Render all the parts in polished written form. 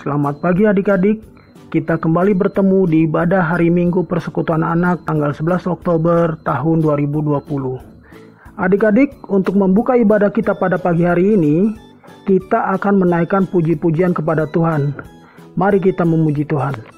Selamat pagi adik-adik, kita kembali bertemu di ibadah hari Minggu Persekutuan Anak tanggal 11 Oktober tahun 2020. Adik-adik, untuk membuka ibadah kita pada pagi hari ini, kita akan menaikkan puji-pujian kepada Tuhan. Mari kita memuji Tuhan.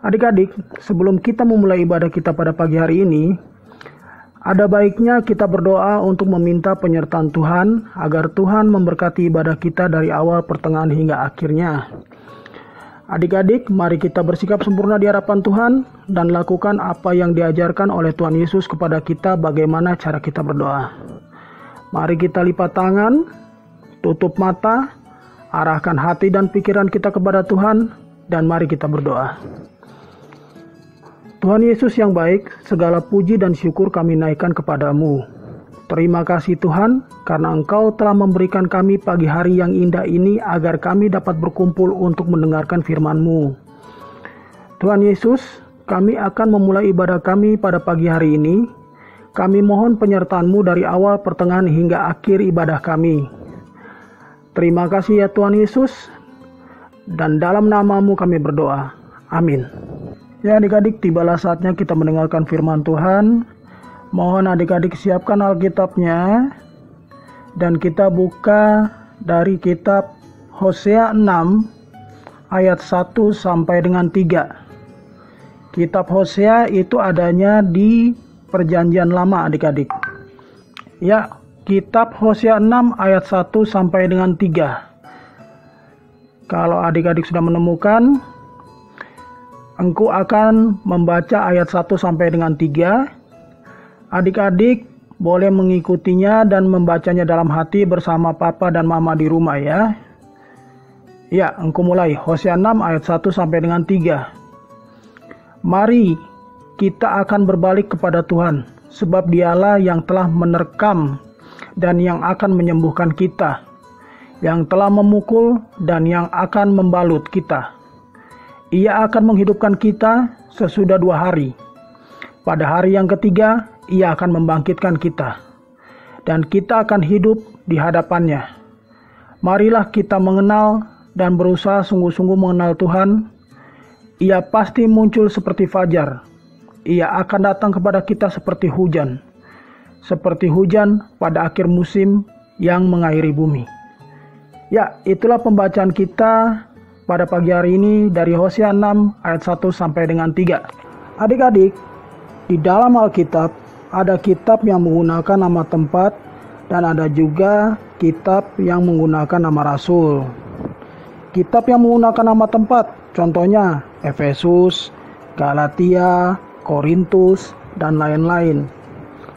Adik-adik, sebelum kita memulai ibadah kita pada pagi hari ini, ada baiknya kita berdoa untuk meminta penyertaan Tuhan agar Tuhan memberkati ibadah kita dari awal, pertengahan hingga akhirnya. Adik-adik, mari kita bersikap sempurna di hadapan Tuhan dan lakukan apa yang diajarkan oleh Tuhan Yesus kepada kita bagaimana cara kita berdoa. Mari kita lipat tangan, tutup mata, arahkan hati dan pikiran kita kepada Tuhan, dan mari kita berdoa. Tuhan Yesus yang baik, segala puji dan syukur kami naikkan kepadamu. Terima kasih Tuhan, karena Engkau telah memberikan kami pagi hari yang indah ini agar kami dapat berkumpul untuk mendengarkan firman-Mu. Tuhan Yesus, kami akan memulai ibadah kami pada pagi hari ini. Kami mohon penyertaan-Mu dari awal, pertengahan hingga akhir ibadah kami. Terima kasih ya Tuhan Yesus, dan dalam nama-Mu kami berdoa. Amin. Ya adik-adik, tibalah saatnya kita mendengarkan firman Tuhan. Mohon adik-adik siapkan Alkitabnya. Dan kita buka dari kitab Hosea 6 ayat 1 sampai dengan 3. Kitab Hosea itu adanya di Perjanjian Lama adik-adik. Ya, kitab Hosea 6 ayat 1 sampai dengan 3. Kalau adik-adik sudah menemukan, engkau akan membaca ayat 1 sampai dengan 3. Adik-adik boleh mengikutinya dan membacanya dalam hati bersama papa dan mama di rumah ya. Ya, engkau mulai. Hosea 6 ayat 1 sampai dengan 3. Mari kita akan berbalik kepada Tuhan, sebab Dialah yang telah menerkam dan yang akan menyembuhkan kita, yang telah memukul dan yang akan membalut kita. Ia akan menghidupkan kita sesudah 2 hari. Pada hari yang ketiga, Ia akan membangkitkan kita. Dan kita akan hidup di hadapannya. Marilah kita mengenal dan berusaha sungguh-sungguh mengenal Tuhan. Ia pasti muncul seperti fajar. Ia akan datang kepada kita seperti hujan. Seperti hujan pada akhir musim yang mengairi bumi. Ya, itulah pembacaan kita pada pagi hari ini dari Hosea 6 ayat 1 sampai dengan 3. Adik-adik, di dalam Alkitab ada kitab yang menggunakan nama tempat dan ada juga kitab yang menggunakan nama rasul. Kitab yang menggunakan nama tempat, contohnya Efesus, Galatia, Korintus, dan lain-lain.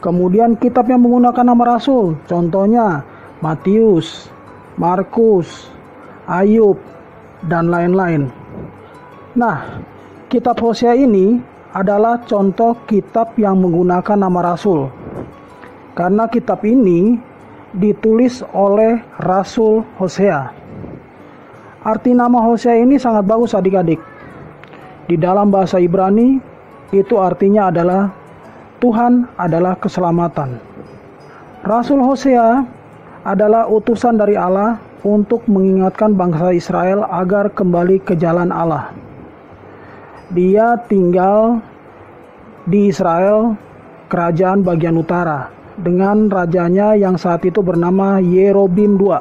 Kemudian kitab yang menggunakan nama rasul, contohnya Matius, Markus, Ayub, dan lain-lain. Nah, kitab Hosea ini adalah contoh kitab yang menggunakan nama rasul. Karena kitab ini ditulis oleh Rasul Hosea. Arti nama Hosea ini sangat bagus adik-adik. Di dalam bahasa Ibrani, itu artinya adalah Tuhan adalah keselamatan. Rasul Hosea adalah utusan dari Allah untuk mengingatkan bangsa Israel agar kembali ke jalan Allah. Dia tinggal di Israel, kerajaan bagian utara, dengan rajanya yang saat itu bernama Yerobeam II.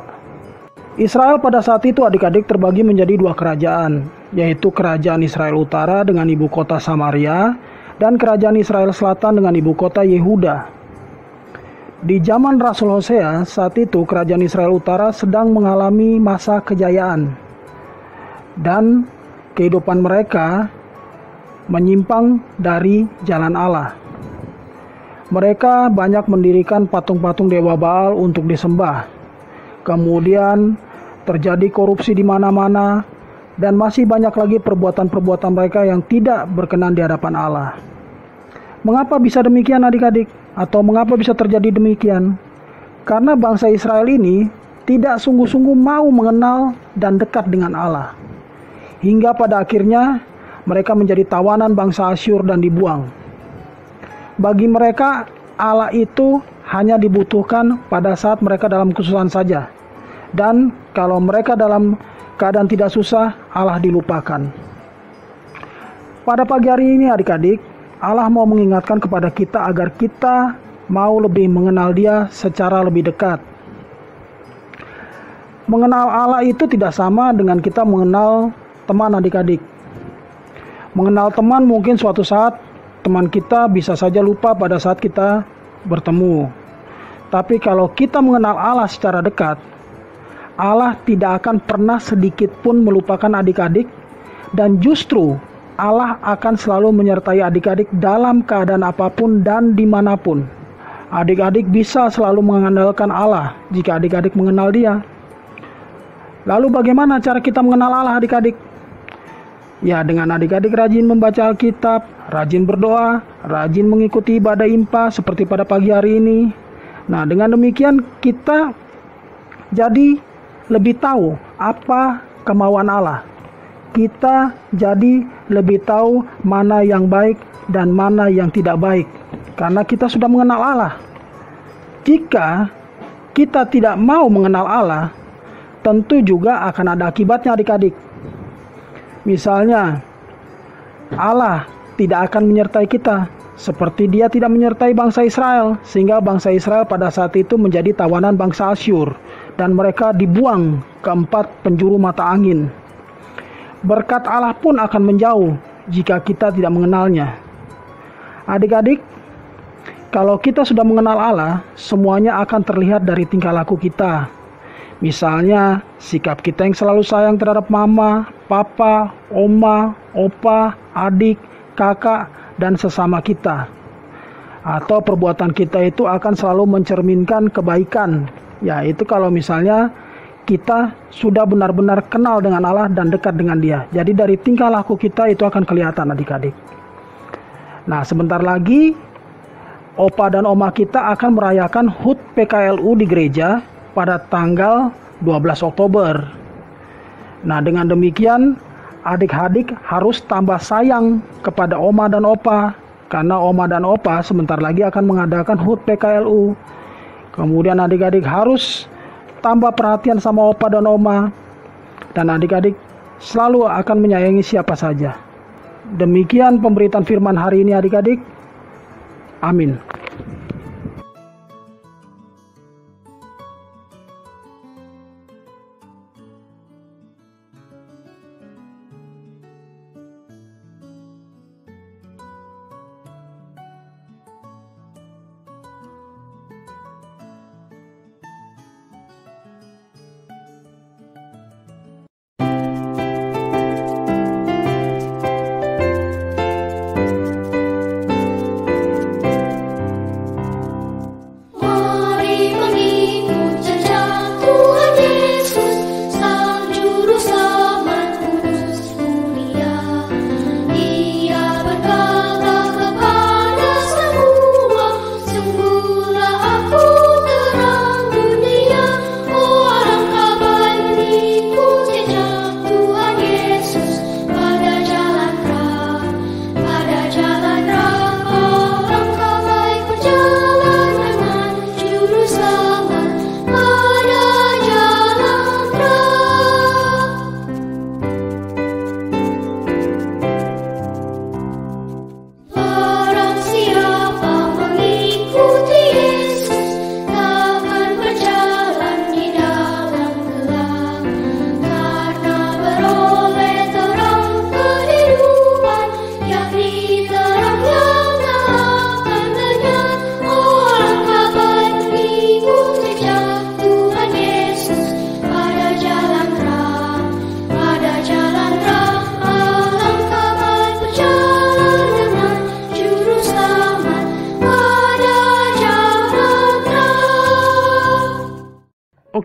Israel pada saat itu adik-adik terbagi menjadi dua kerajaan, yaitu kerajaan Israel Utara dengan ibu kota Samaria, dan kerajaan Israel Selatan dengan ibu kota Yehuda. Di zaman Rasul Hosea, saat itu kerajaan Israel Utara sedang mengalami masa kejayaan, dan kehidupan mereka menyimpang dari jalan Allah. Mereka banyak mendirikan patung-patung dewa Baal untuk disembah. Kemudian terjadi korupsi di mana-mana, dan masih banyak lagi perbuatan-perbuatan mereka yang tidak berkenan di hadapan Allah. Mengapa bisa demikian adik-adik? Atau mengapa bisa terjadi demikian? Karena bangsa Israel ini tidak sungguh-sungguh mau mengenal dan dekat dengan Allah. Hingga pada akhirnya mereka menjadi tawanan bangsa Asyur dan dibuang. Bagi mereka, Allah itu hanya dibutuhkan pada saat mereka dalam kesusahan saja. Dan kalau mereka dalam keadaan tidak susah, Allah dilupakan. Pada pagi hari ini adik-adik, Allah mau mengingatkan kepada kita agar kita mau lebih mengenal Dia secara lebih dekat. Mengenal Allah itu tidak sama dengan kita mengenal teman adik-adik. Mengenal teman mungkin suatu saat teman kita bisa saja lupa pada saat kita bertemu. Tapi kalau kita mengenal Allah secara dekat, Allah tidak akan pernah sedikit pun melupakan adik-adik, dan justru Allah akan selalu menyertai adik-adik dalam keadaan apapun dan dimanapun. Adik-adik bisa selalu mengandalkan Allah jika adik-adik mengenal Dia. Lalu bagaimana cara kita mengenal Allah adik-adik? Ya, dengan adik-adik rajin membaca Alkitab, rajin berdoa, rajin mengikuti ibadah IMPA seperti pada pagi hari ini. Nah, dengan demikian kita jadi lebih tahu apa kemauan Allah. Kita jadi lebih tahu mana yang baik dan mana yang tidak baik, karena kita sudah mengenal Allah. Jika kita tidak mau mengenal Allah, tentu juga akan ada akibatnya adik-adik. Misalnya, Allah tidak akan menyertai kita, seperti Dia tidak menyertai bangsa Israel, sehingga bangsa Israel pada saat itu menjadi tawanan bangsa Asyur, dan mereka dibuang ke 4 penjuru mata angin. Berkat Allah pun akan menjauh jika kita tidak mengenalnya. Adik-adik, kalau kita sudah mengenal Allah, semuanya akan terlihat dari tingkah laku kita. Misalnya, sikap kita yang selalu sayang terhadap mama, papa, oma, opa, adik, kakak, dan sesama kita. Atau perbuatan kita itu akan selalu mencerminkan kebaikan. Yaitu kalau misalnya kita sudah benar-benar kenal dengan Allah dan dekat dengan Dia. Jadi dari tingkah laku kita itu akan kelihatan adik-adik. Nah, sebentar lagi opa dan oma kita akan merayakan HUT PKLU di gereja pada tanggal 12 Oktober. Nah, dengan demikian adik-adik harus tambah sayang kepada oma dan opa, karena oma dan opa sebentar lagi akan mengadakan HUT PKLU. Kemudian adik-adik harus tambah perhatian sama opa dan oma, dan adik-adik selalu akan menyayangi siapa saja. Demikian pemberitaan firman hari ini adik-adik. Amin.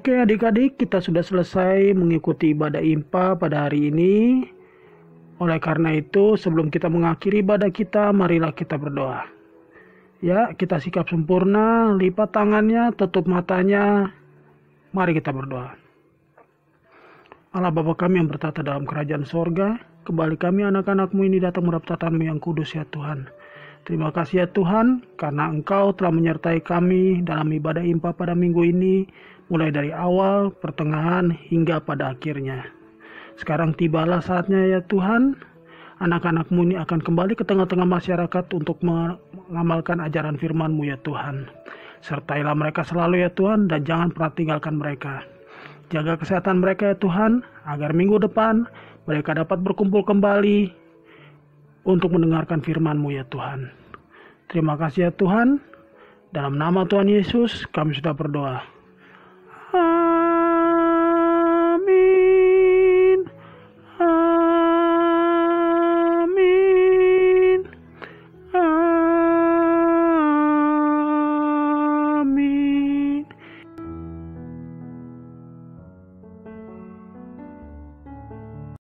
Oke adik-adik, kita sudah selesai mengikuti ibadah IMPA pada hari ini. Oleh karena itu, sebelum kita mengakhiri ibadah kita, marilah kita berdoa. Ya, kita sikap sempurna, lipat tangannya, tutup matanya. Mari kita berdoa. Allah Bapa kami yang bertata dalam kerajaan sorga, kembali kami anak-anak-Mu ini datang mendapat tatamu yang kudus ya Tuhan. Terima kasih ya Tuhan, karena Engkau telah menyertai kami dalam ibadah IMPA pada minggu ini, mulai dari awal, pertengahan, hingga pada akhirnya. Sekarang tibalah saatnya ya Tuhan, anak-anak-Mu ini akan kembali ke tengah-tengah masyarakat untuk mengamalkan ajaran firman-Mu ya Tuhan. Sertailah mereka selalu ya Tuhan, dan jangan pernah tinggalkan mereka. Jaga kesehatan mereka ya Tuhan, agar minggu depan mereka dapat berkumpul kembali untuk mendengarkan firman-Mu ya Tuhan. Terima kasih ya Tuhan. Dalam nama Tuhan Yesus kami sudah berdoa.